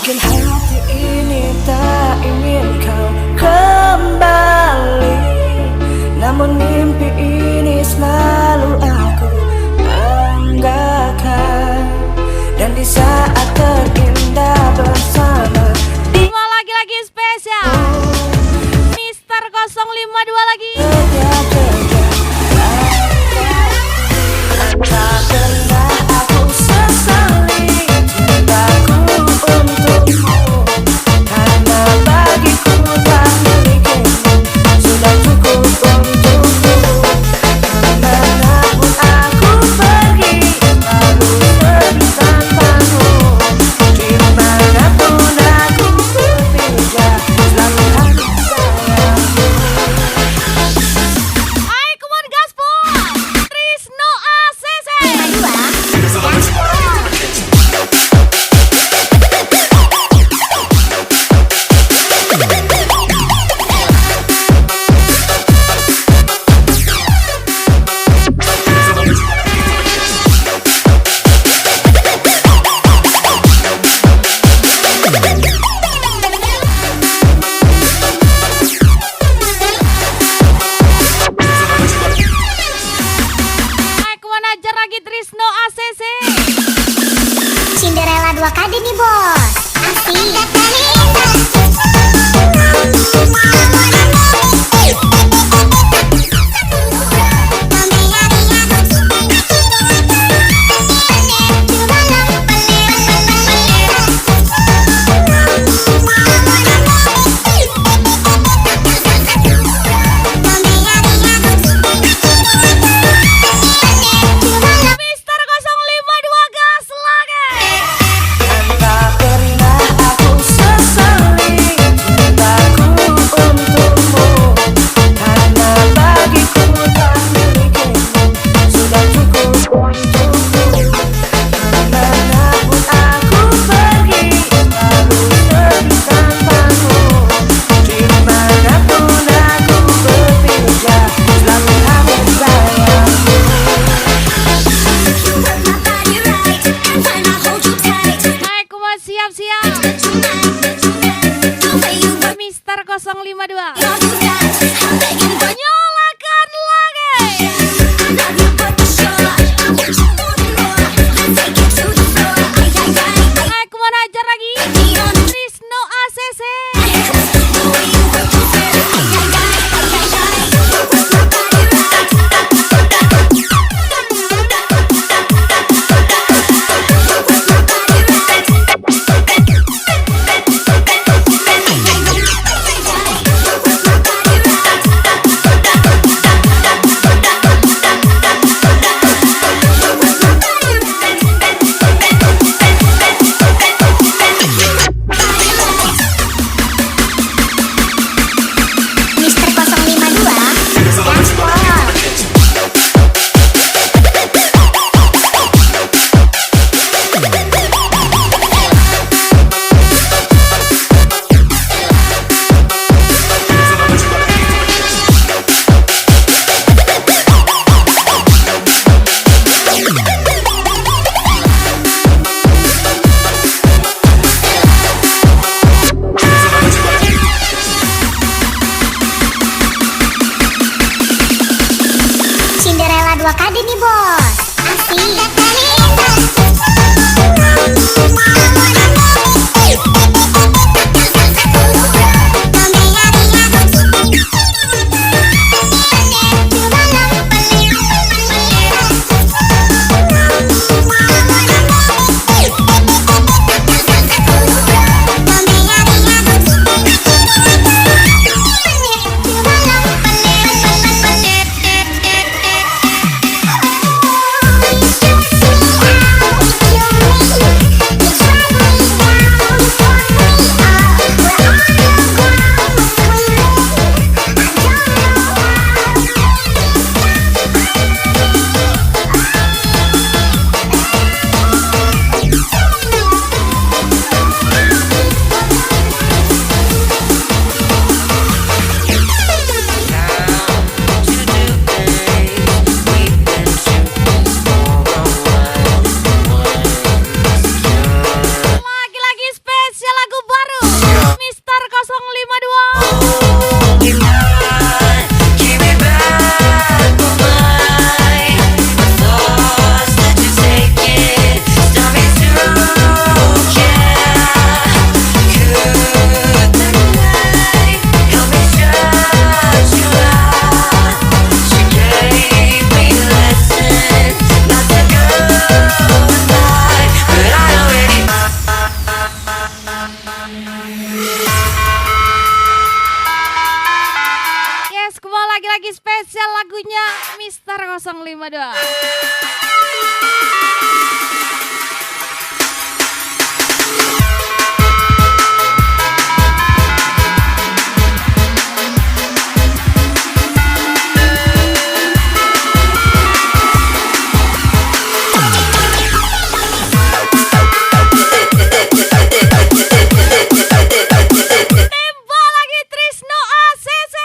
Mungkin hati ini tak ingin kau kembali, namun mimpi ini selalu aku banggakan. Dan di saat terindah bersama Dua lagi spesial Mister 052 lagi. Tak pernah aku sesali cintaku untukmu, karena bagiku tak milikmu sudah cukup untukku. Kemanapun aku pergi selalu pergi tanpamu, dimanapun aku berpijak selalu harus sayangmu. Hai, come on gaspol Trisno ACC. Hai, kemana aja lagi Trisno ACC. Cinderella 2 kali nih bos. Mister 052 gas lagi. Tak pernah aku sesali cintaku untukmu, karena bagiku tak milikmu sudah cukup untukku. Kemanapun aku pergi selalu pergi tanpamu, dimanapun aku berpijak selalu harus sayangmu. Hai, kumat siap-siap. Mister 052. Nyalakan lagi. Hai, kemana aja lagi? Trisno ACC. Mister 052. Tembak lagi Trisno ACC.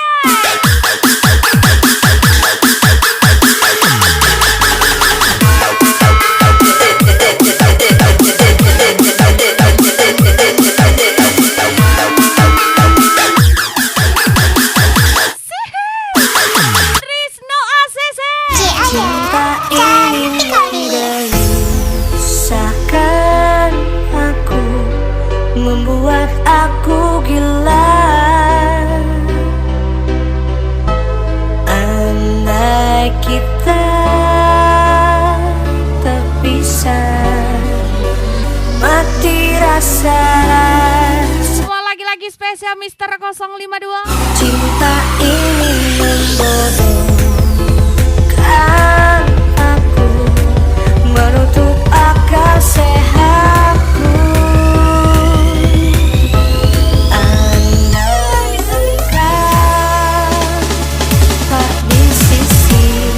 Trisno ACC. Cinta ini menggelisahkan aku, membuat aku gila. Andai kita terpisah, mati rasa. Semua lagi-lagi spesial Mister 052. Cinta ini membodohkan aku, menutup akal sehatku. Andai engkau tak di sisi,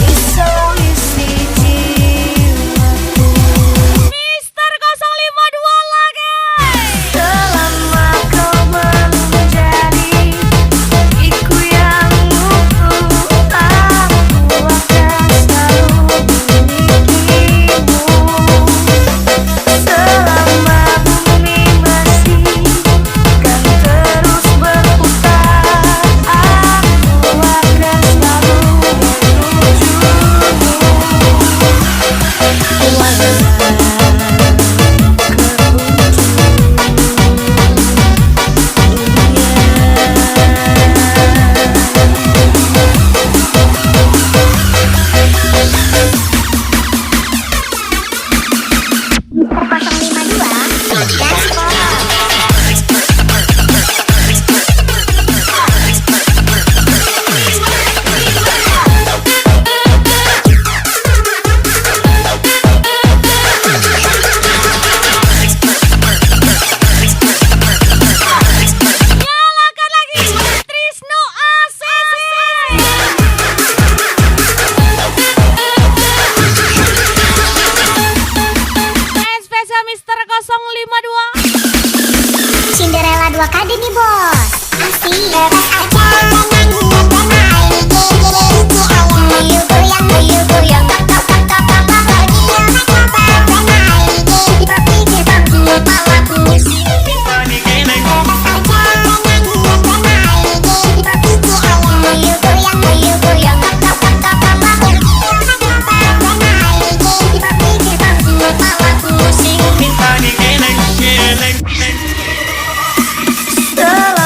isolasi jiwaku. Mister 052 lagi. Selama kau menjadi iku yang utuh, aku akan selalu memilikimu. Selama bumi masih kan terus berputar, aku akan selalu menujumu. Nyalakan lagi Trisno ACC. And spesial Mister 052. Cinderella 2 kali nih bos. Asik. Muyuk goyang, muyuk goyang, tok tok tok tok tok tok. Berpikir bangkit malah pusing. Muyuk goyang, muyuk goyang, tok tok tok tok tok. Berpikir bangkit malah pusing. Setelah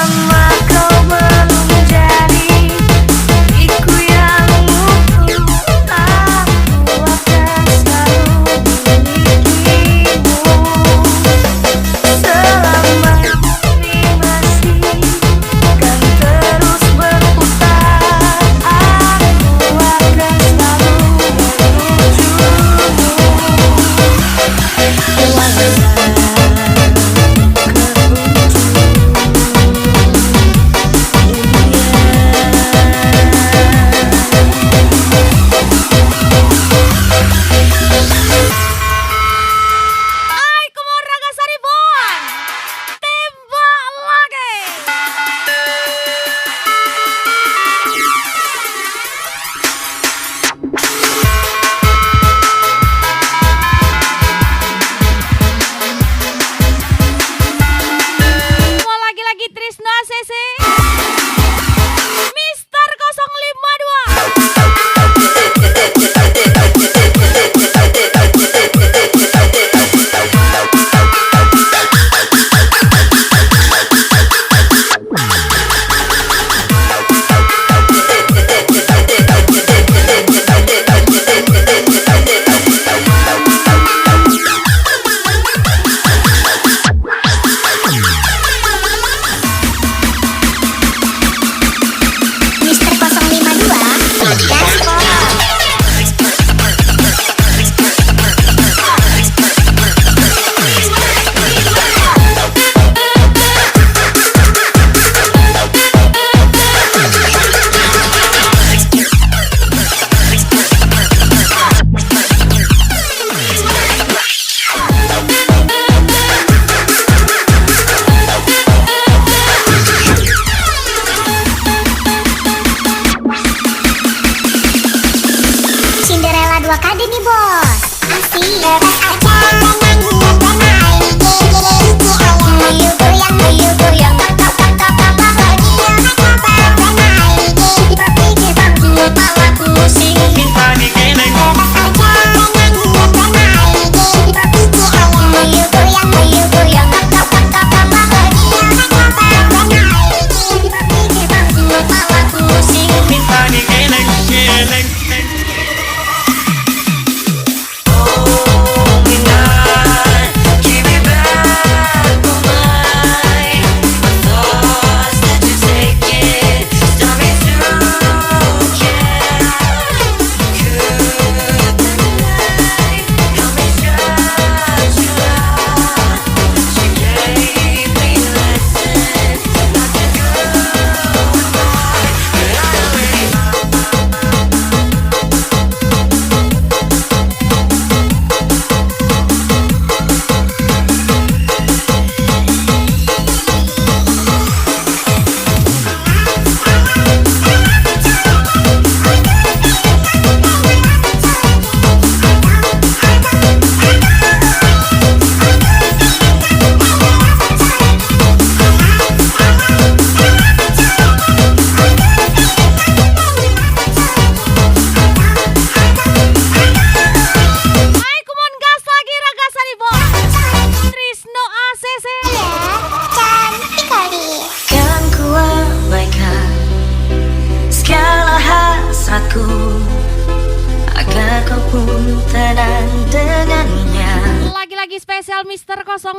pun tenang dengannya. Lagi-lagi spesial Mister 052.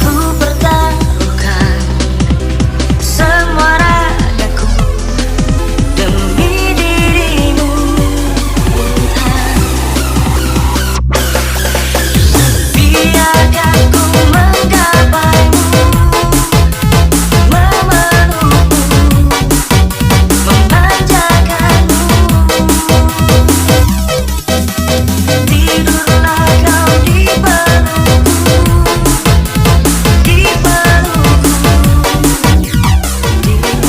Ku pertaruhkan semua ragaku demi dirimu. Biarkan ku menggapaimu, memelukmu, memanjakanmu. Tidurlah kau di pelukku, di pelukku, di pelukku.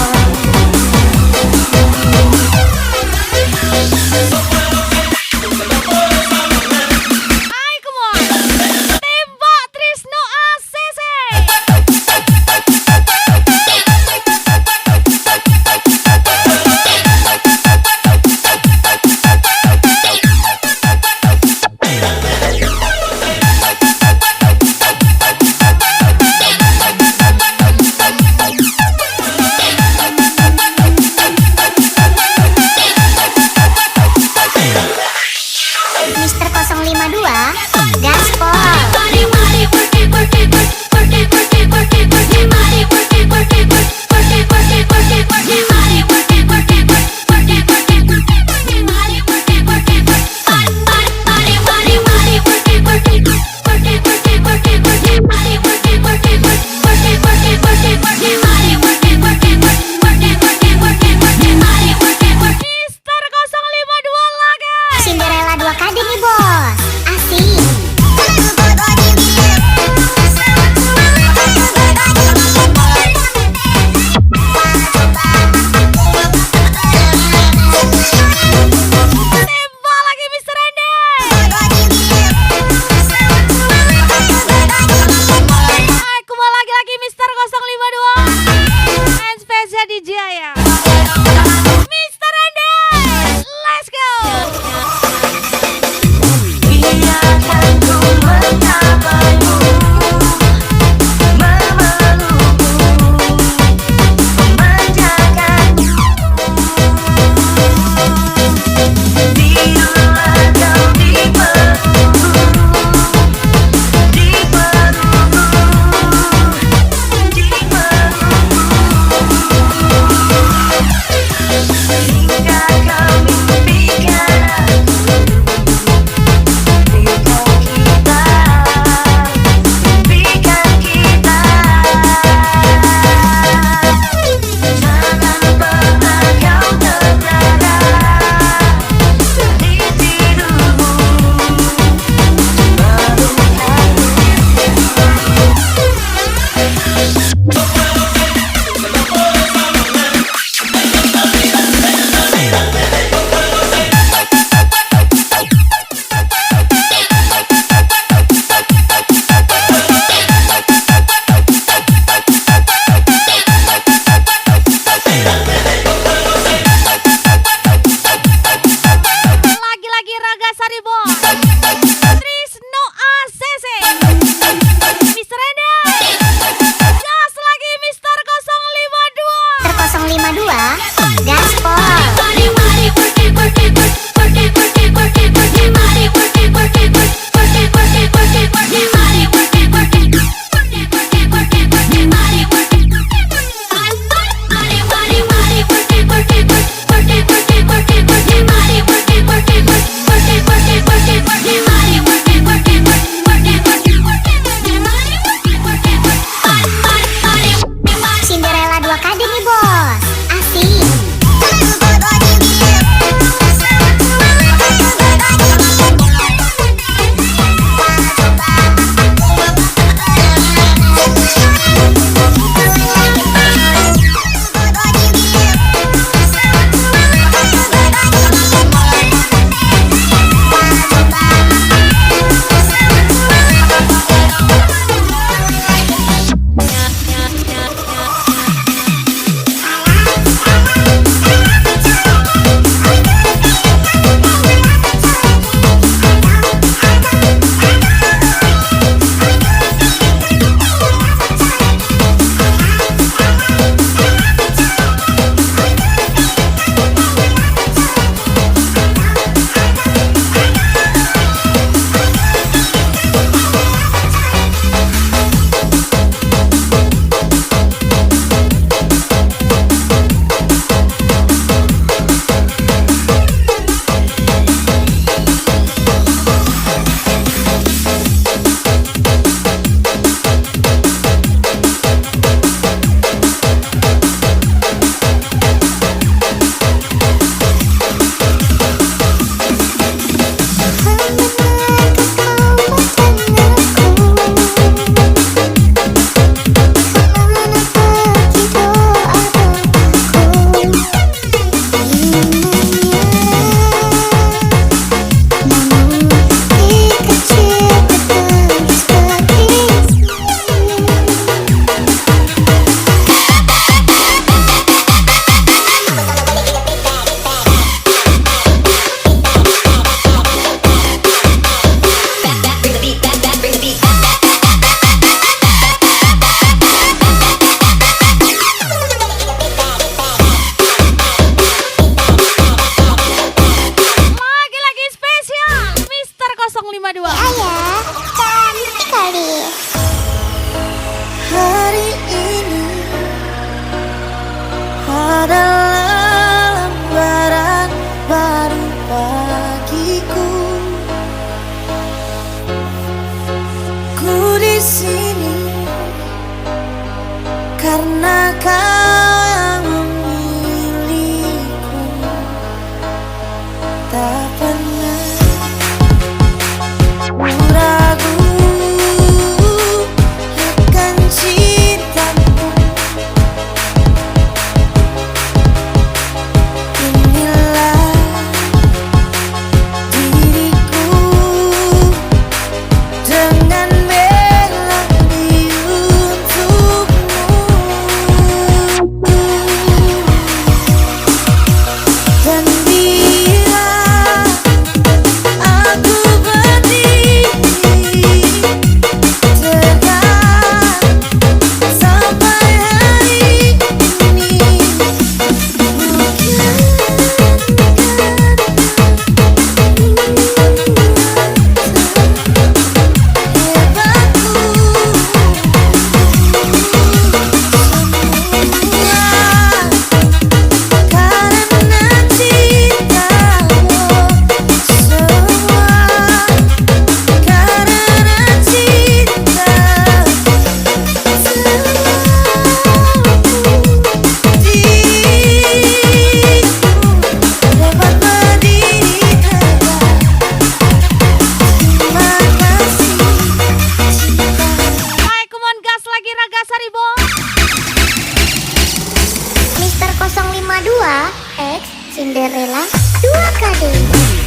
Cinderella 2KD.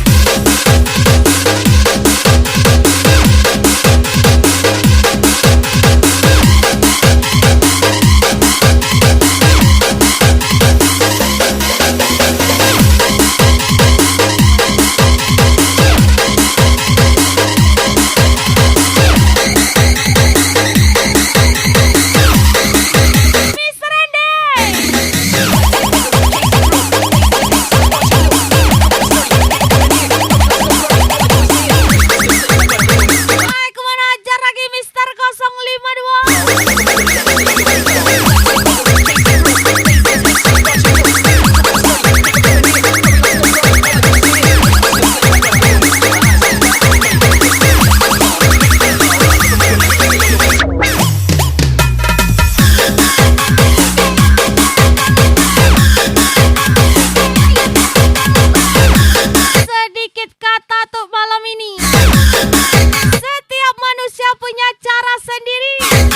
Setiap manusia punya cara sendiri.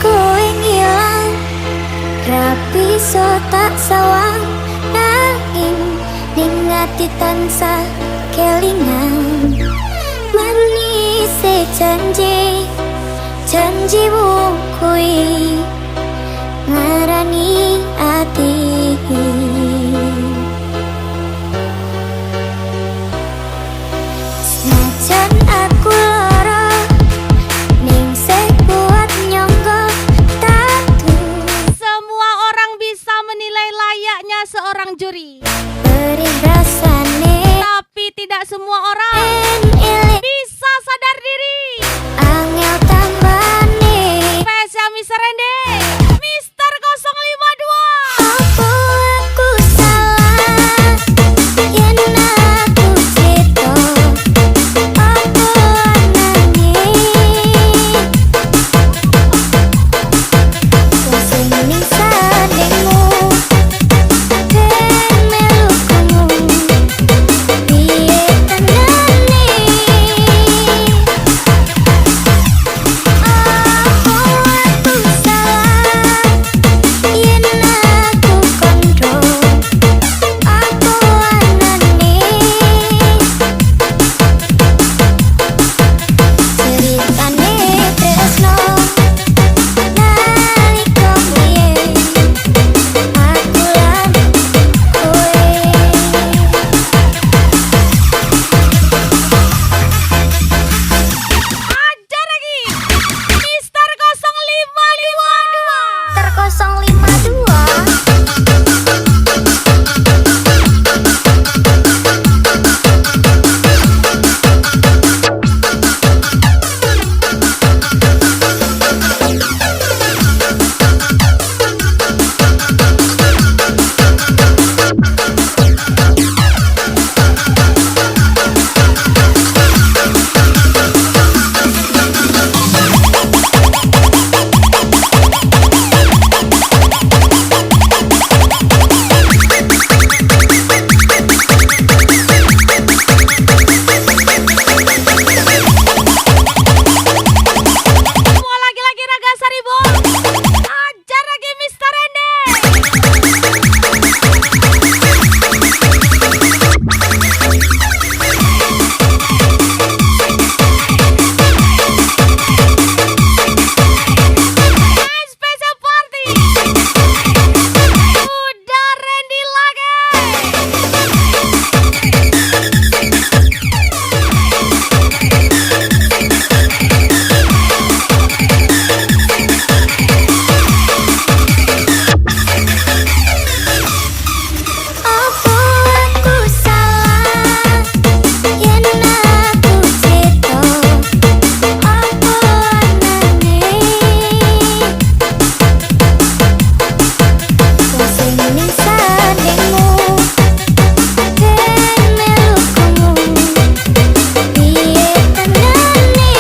kowe ngilang rapi so tak sawang nanging ning ati tansah kelingan manis janji janjimu kuwi ngarani ati senajan aku lara ning sekuat nyangga tatu Semua orang bisa menilai layaknya seorang juri, beri rasane tapi tidak semua orang bisa sadar diri. angel tambane Spesial Mister Rende, Mister 052. apa aku salah yen aku seto apa anane sing ning sadengmu ben melukumu piye tenane apa aku salah yen aku kondro aku anane ceritane tresno nalika biyen aku lan kowe Ada lagi, Mister 052. ter 052 Semua lagi-lagi Raga Saribon. Ajar lagi Mister Rende. Special party. Udah Randy lagi. apa aku salah yen aku seto apa anane sing ning sadengmu ben melukumu piye tenane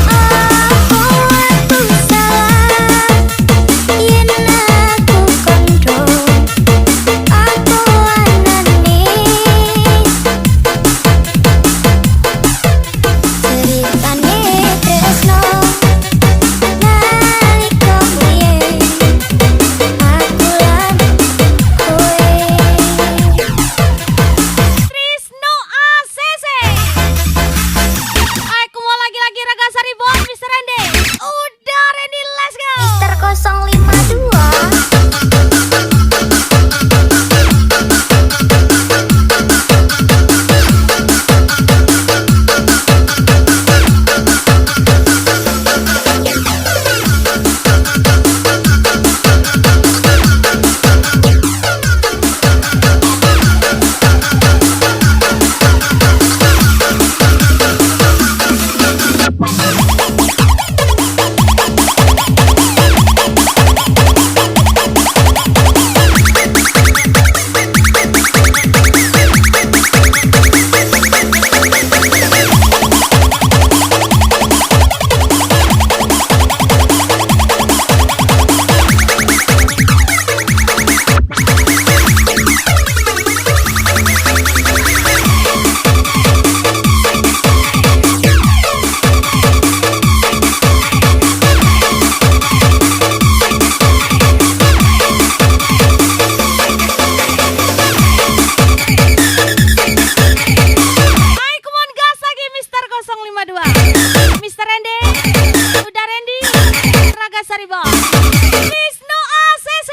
apa aku salah yen aku kondro aku anane ceritane tresno nalika biyen aku lan kowe Trisno ACC. Aku mau lagi-lagi Raga Saribon, Mister Rende. Udah Randy, let's go. Mister 052 Mister Udah Randy Raga Sari Bos Wisnu ACC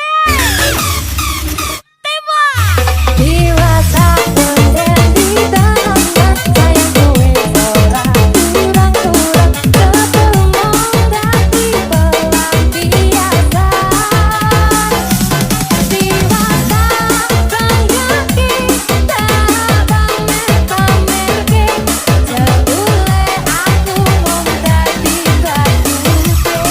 tembak. Dewasa menjadi tahanan sayangku ora kurang-kurang ketemu dadi pelampiasan. Dewasa sayangki tak pamer-pamerke sebule aku mau dadi bajuke.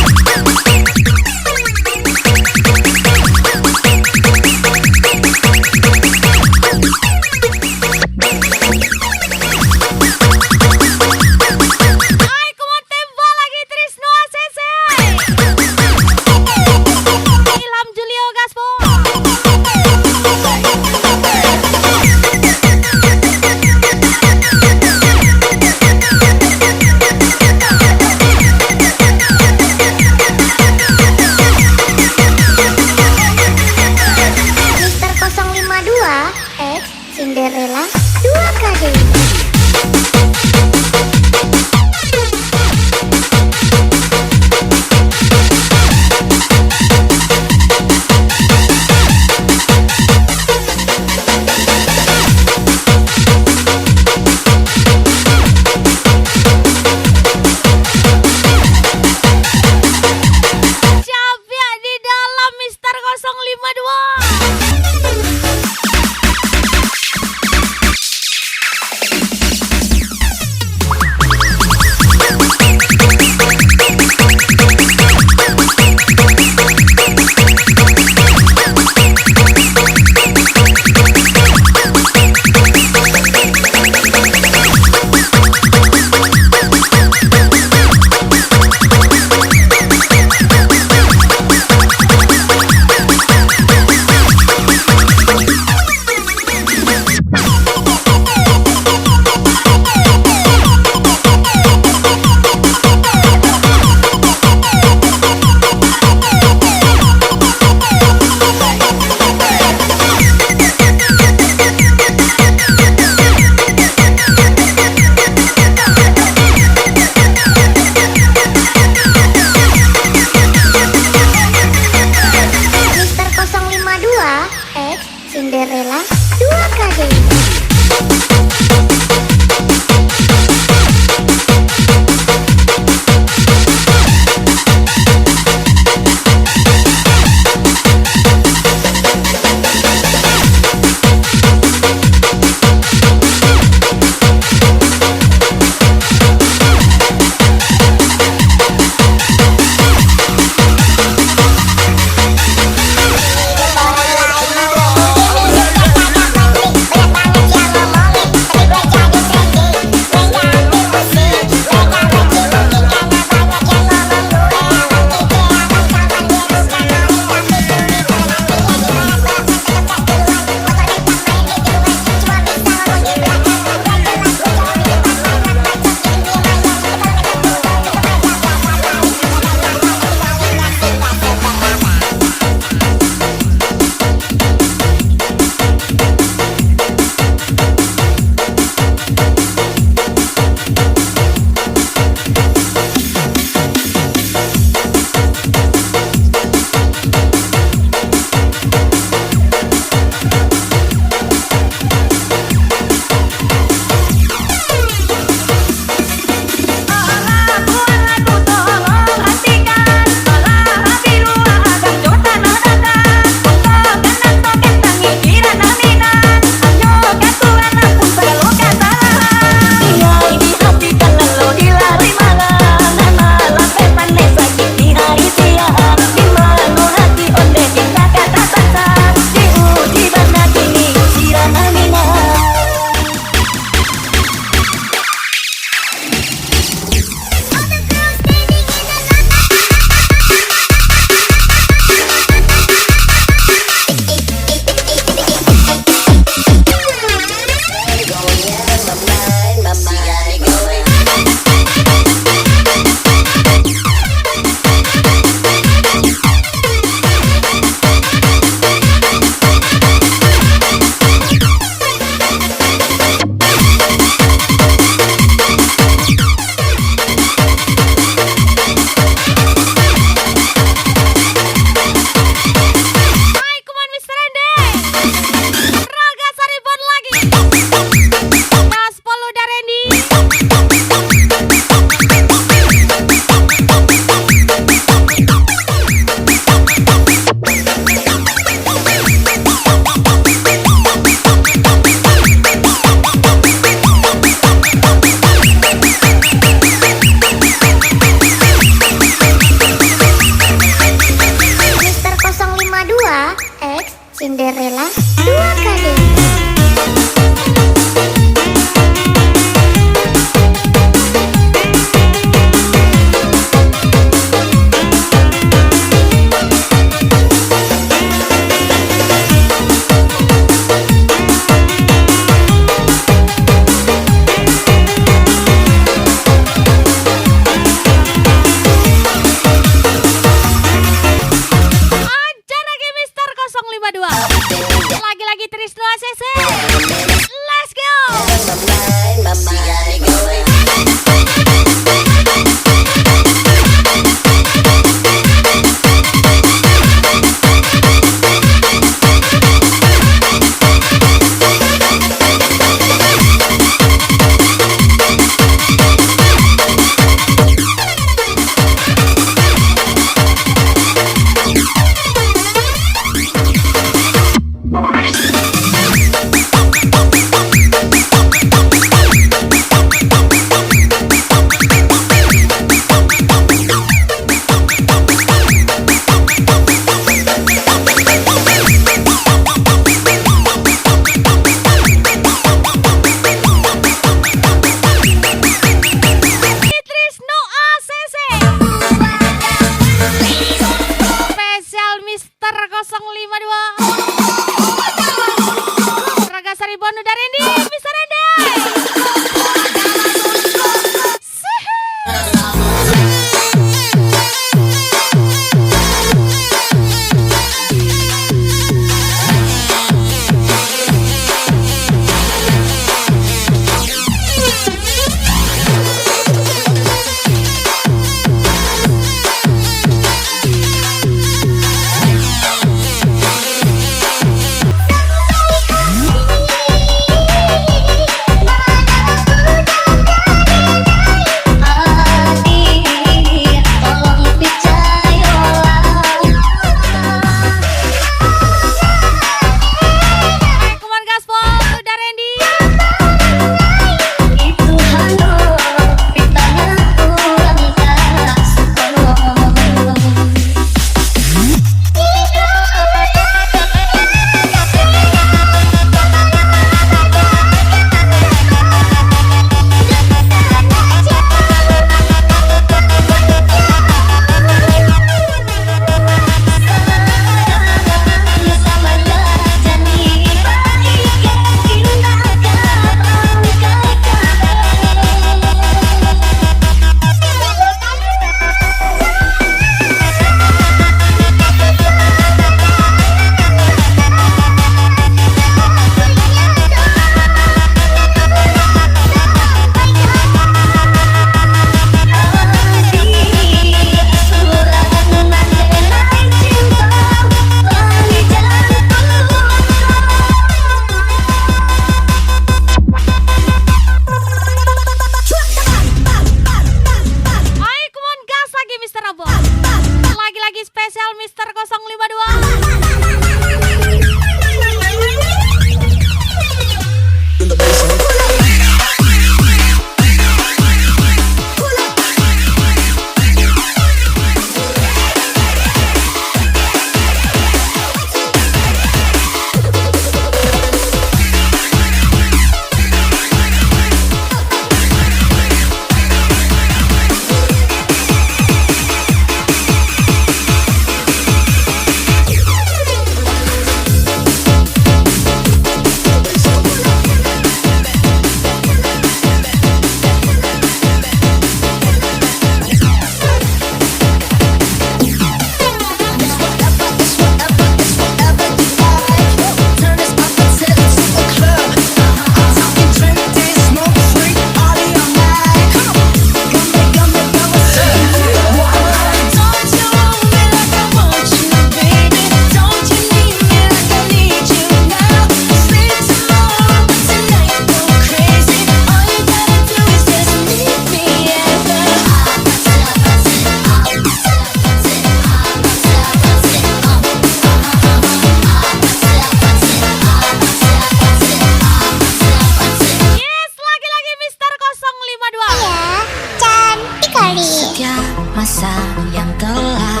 Berry. Setiap masa yang telah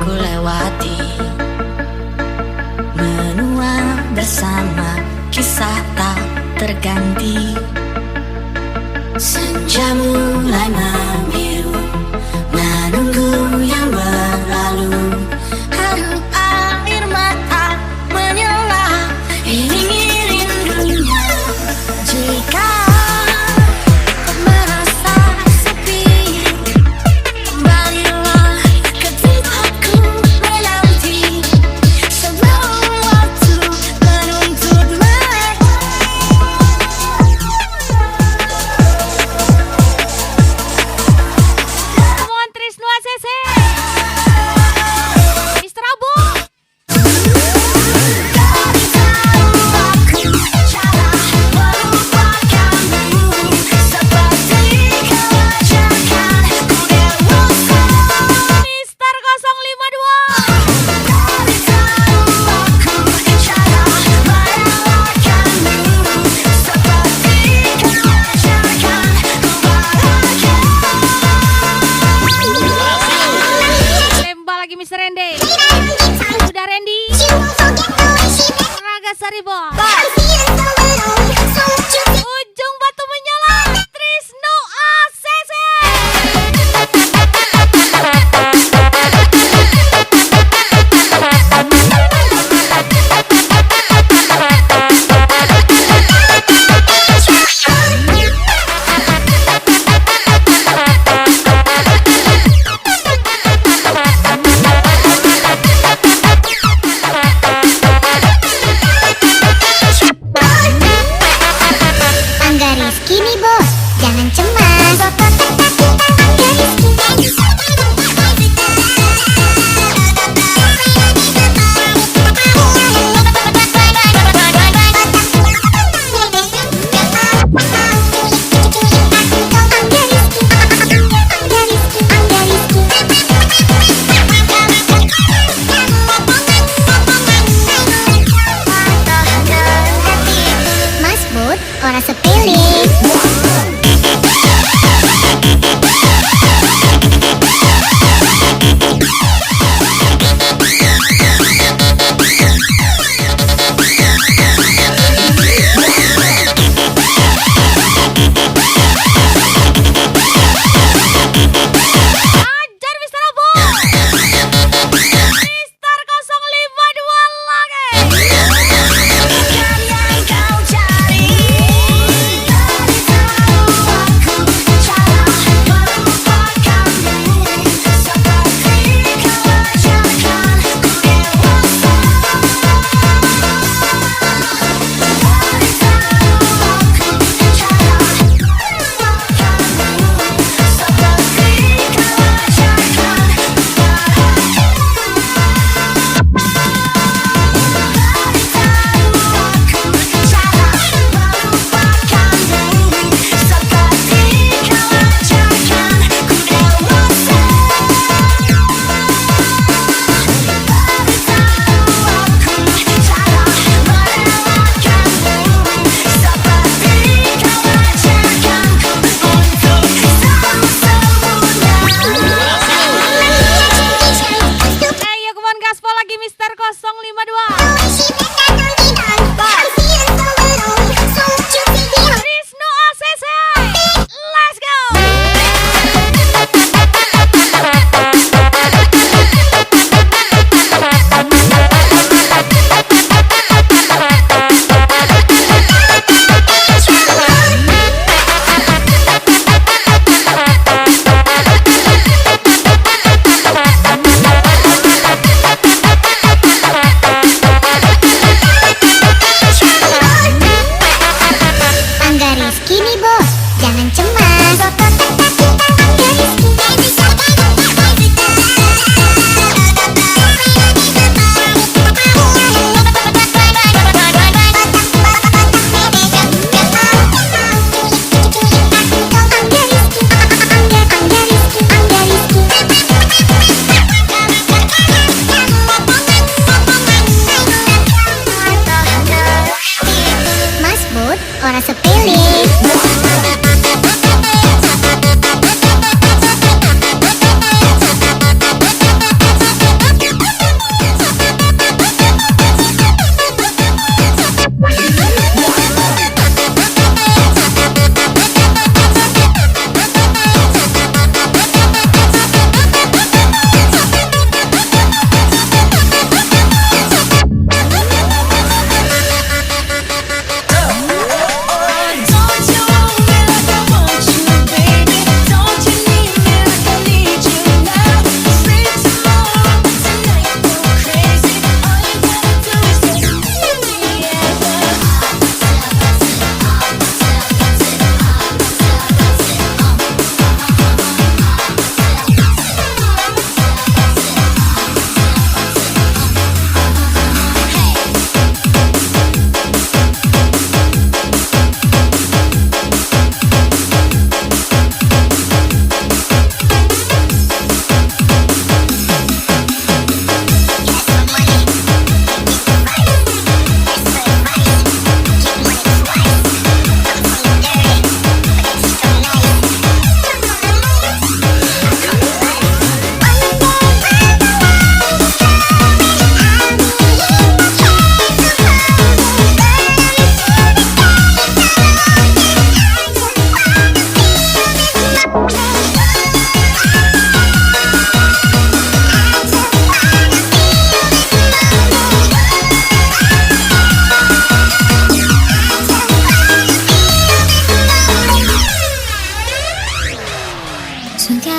kulewati menua bersama kisah tak terganti. Senja mulai membiru, menunggu yang berlalu. Haru air mata menyala, iring-iring dunia. Jika kau merasa sepi, kembalilah ke tempatku menanti. Sebelum waktu menuntut mereka. Mohon Trisno ACC Mister Abu. Dari tahu aku cara melupakanmu, seperti kewajakan ku dewasa. Mister 052. Dari tahu aku cara merelakanmu, seperti kewajakan ku bahagia. Lembah lagi Mister Randy. Udah Randy. Raga Saribon. Ujung batu menyala. Trisno ACC.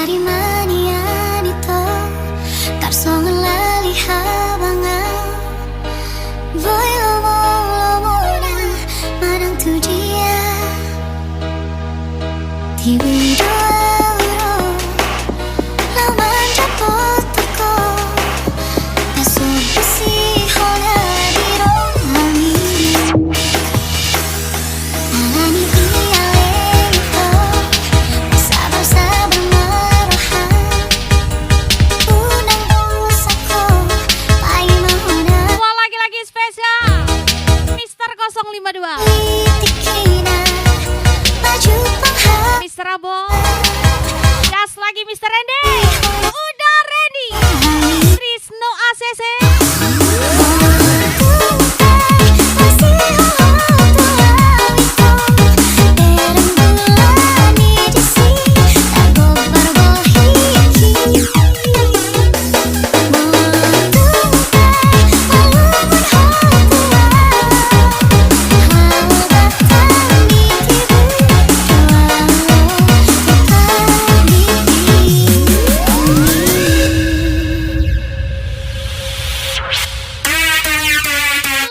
Dari manian itu Karsongan lali habangan Boy lomo na Marang tu dia Tiwi doa Laman japot ako Kaso besi hola di rohani Alani iale ito Sabar-sabar marahan Unang buwas ako Pa'y mauna Dua lagi-lagi spesial Mister 052 Itikina Baju panghap Mister Abo gas lagi Mister Randy udah ready Trisno ACC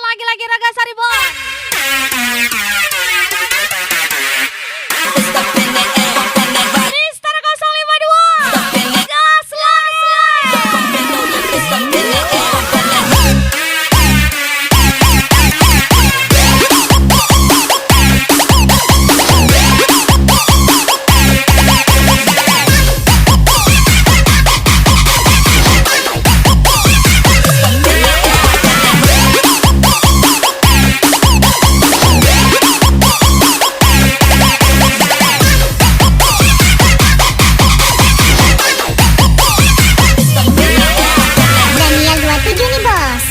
lagi-lagi Raga Saribon Mister 052 gas Daniel 27 nih bos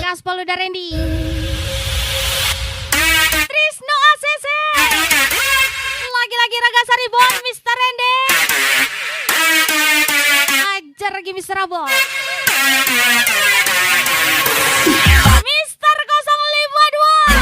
gaspol udah Randy Trisno ACC lagi-lagi Raga Saribon Mister Randy ajar lagi Mister Abo Mister 052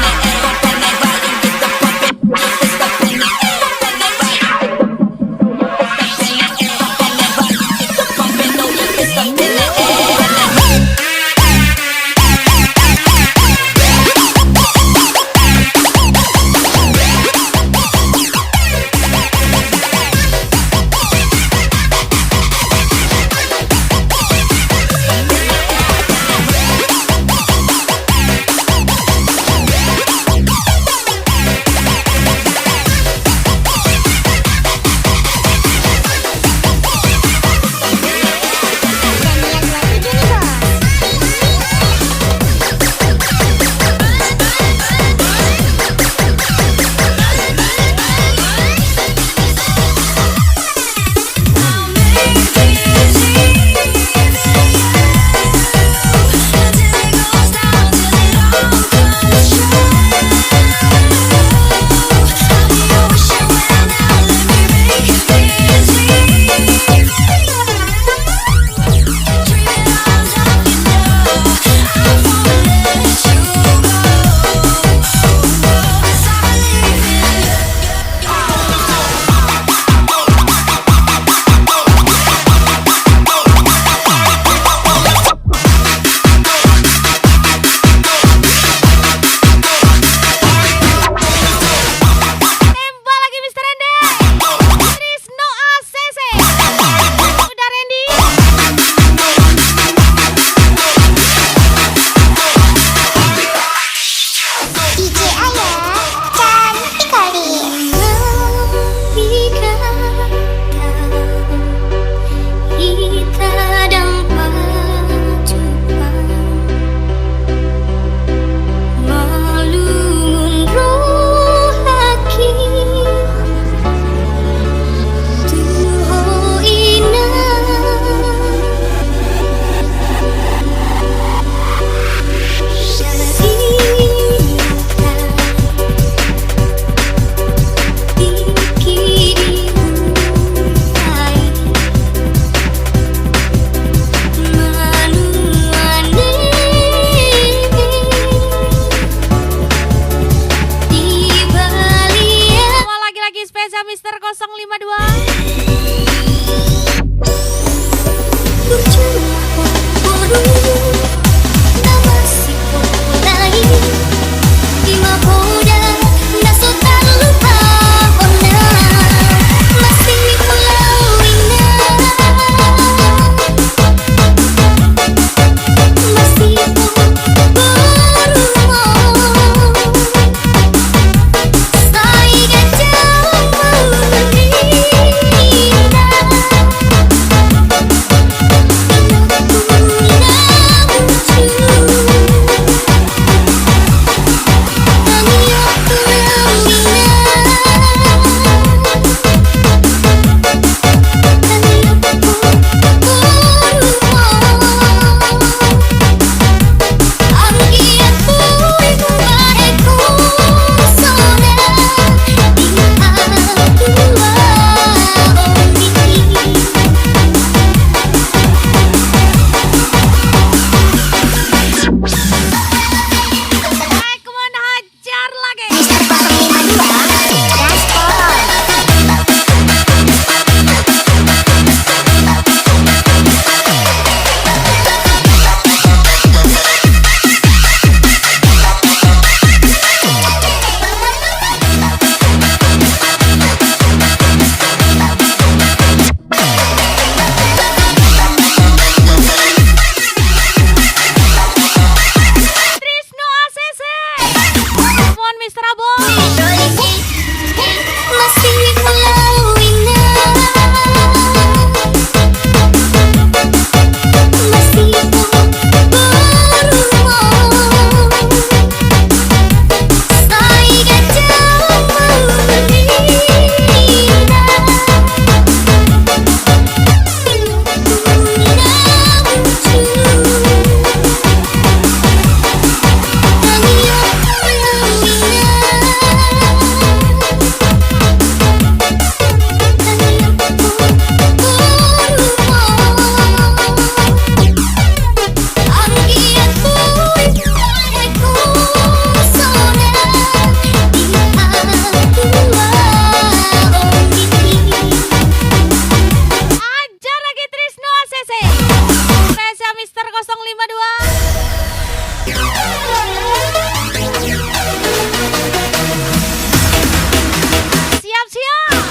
Siap-siap.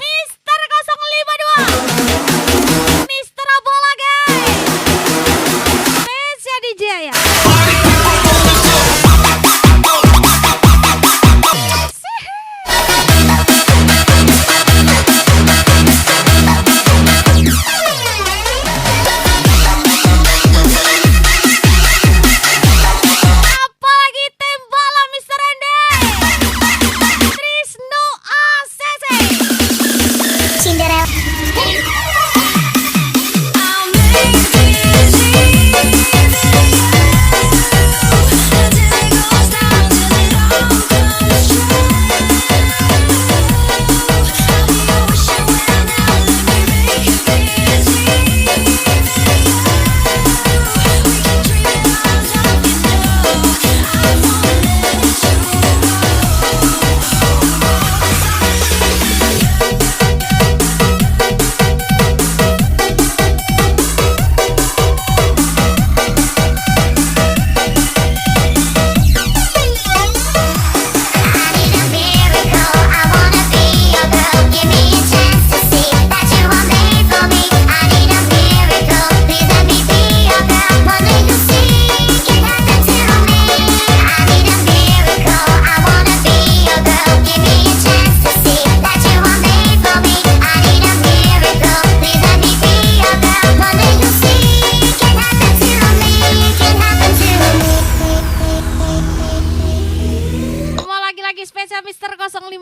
Mister 052. Mister Bola guys. Spesial DJ ya. Apalagi tembala Mister Randy. Trisno ACC. Cinderella. I'll make it easy until it goes down, till it all comes true. I'll be your wishing well now. Let me make it easy. We can dream it all up, you know. I won't let you I need a miracle. I wanna be your girl. Give me a chance to see that you are made for me. I need a miracle. Please let me be your girl. One day you'll see it happen to me. I need a miracle. I wanna be your girl. Give me a chance to see that you are made for me. I need a miracle. Please let me be your girl. One day you'll see it happen to me. It can happen to me. Mau lagi-lagi spesial Mister 052.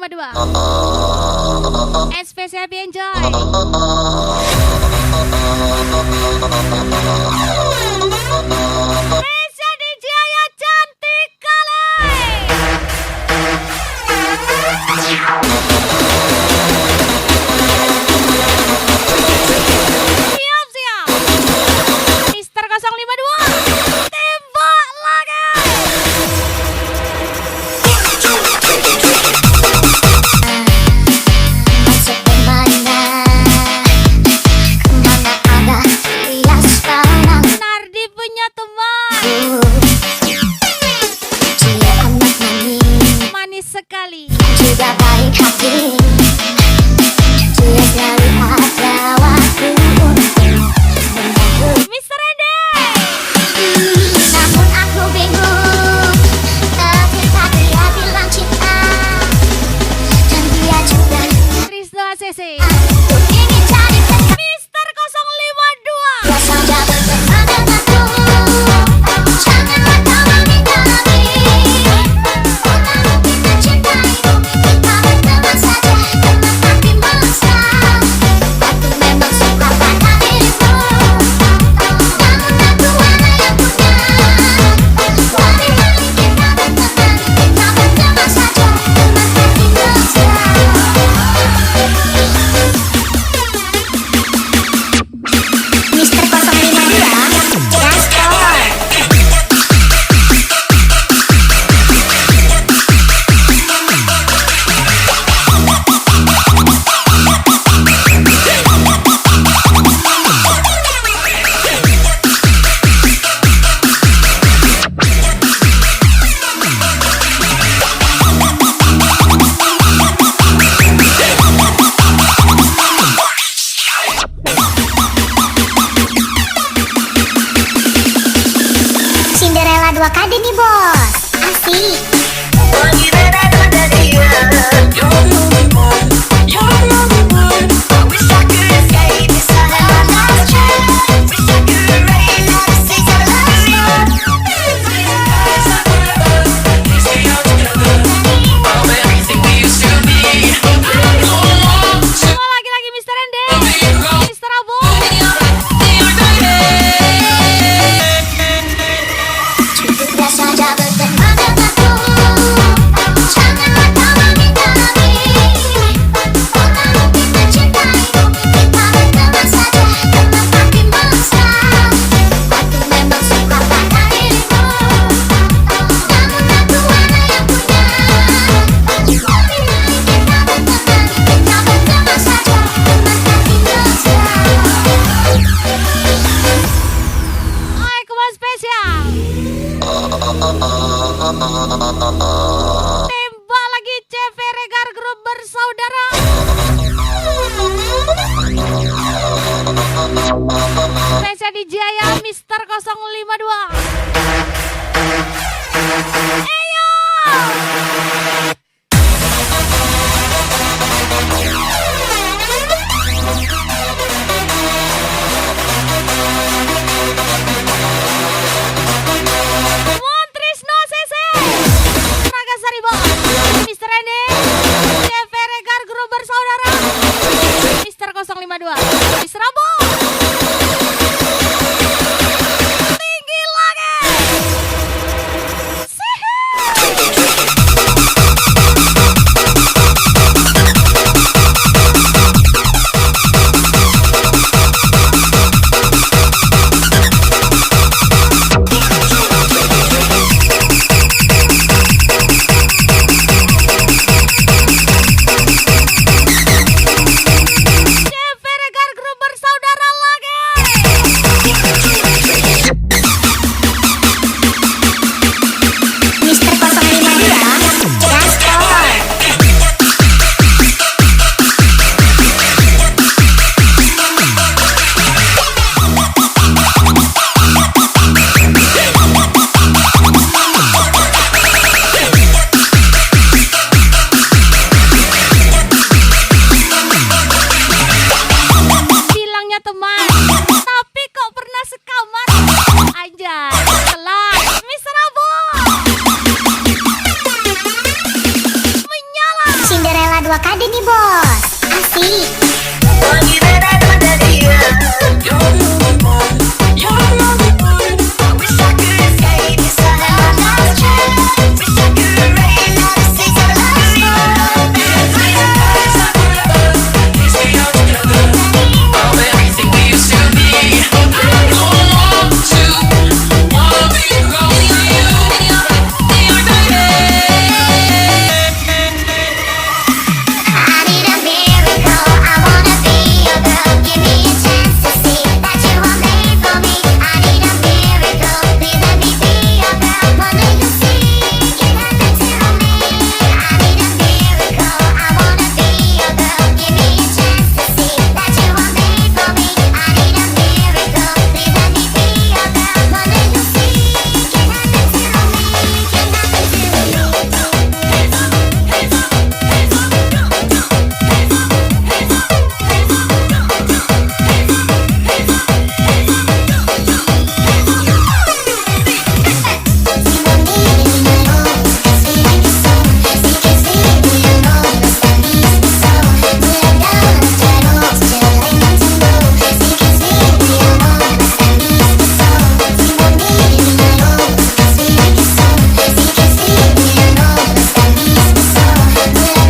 And spesial Happy Enjoy. Spesial DJ ya cantik kali. Siap-siap. Mister 052. Tembak lagi. Masuk kemana? Kemana ada rias panang? Nardi punya teman Dia anak manis, manis sekali. juga baik hati. Dia selalu ada waktu untuk Mister Randy. namun aku bingung ketika dia bilang cinta. Dan dia juga Trisno ACC. aku ingin jadi dekat. Mister 052. Dia saja berteman denganku. Janganlah kau meminta lebih. Aku mungkin mencintaimu. Kita berteman saja, teman tapi mesra. Aku memang suka pada dirimu. Namun aku ada yang punya. Lebih baik kita berteman. Kita berteman saja, teman tapi mesra. Mister 052 Gastor. Cinderella 2KD nih bos. Asik. Mau lagi-lagi Mister Randy. Mister Abu. Dia saja berteman denganku. Janganlah kau meminta lebih. Tembak lagi CV Regar Grup bersaudara. Spesial DJ ya Mister 052.